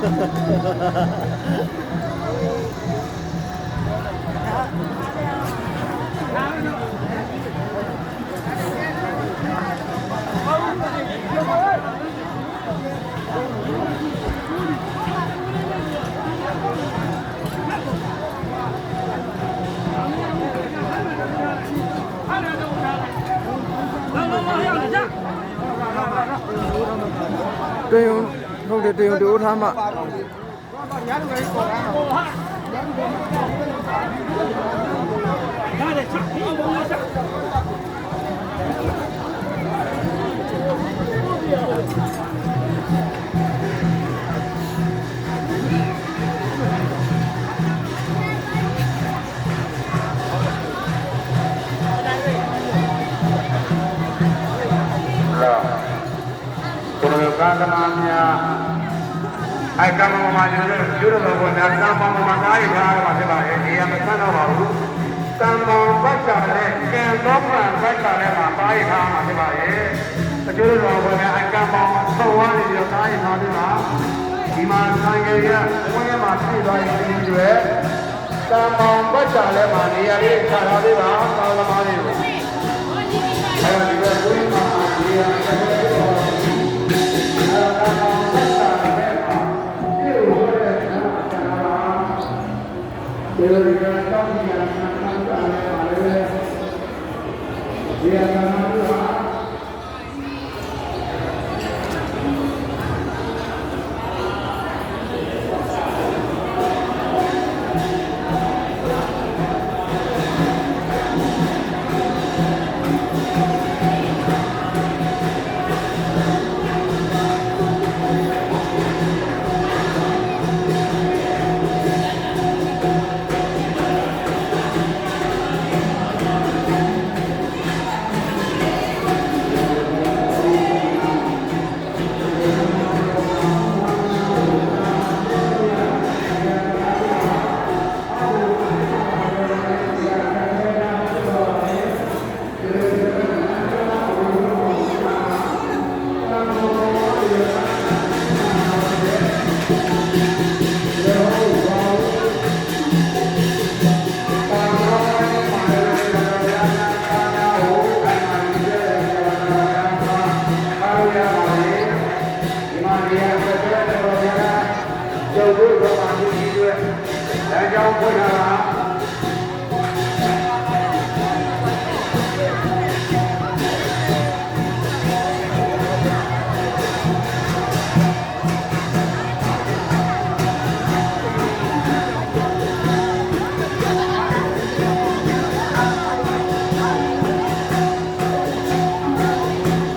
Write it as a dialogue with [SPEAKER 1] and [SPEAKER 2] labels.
[SPEAKER 1] တွင်ဟုတ်တယ်တွင်တိုးထားမှ
[SPEAKER 2] ကာသမာများအိုက်ကမ္ဘာမှာကျတော့ဘောနာကမ္ဘာမှာကားရပါမှာဖြစ်ပါရဲ့ဒီကမဆန်းတော့ပါဘူးကမ္ဘာဘတ်ချတဲ့ကံတော့မှဘတ်ချတဲ့မှာကားရပါမှာဖြစ်ပါရဲ့အကျိုးတော်ဘောနဲ့အိုက်ကမ္ဘာဆောင်းရနေပြီးတော့ကားရထားပြီးမှာဒီမှာဆိုင်ကရဘုန်းကြီးမှာပြည်သွားရင်ဒီကျွဲကမ္ဘာဘတ်ချတဲ့မှာနေရာလေးခြားထားပေးပါကာသမားတွေကိုအဲဒီကဘုန်းကြီးမှာနေရာဒီလိုကြောင့်တောင်းကြတာမှန်တယ်ပါလေဒီအကမှာတော့ကျော်တို့ဘာမှမကြည့်တွေ့ဒါကြောင့်ဘုရား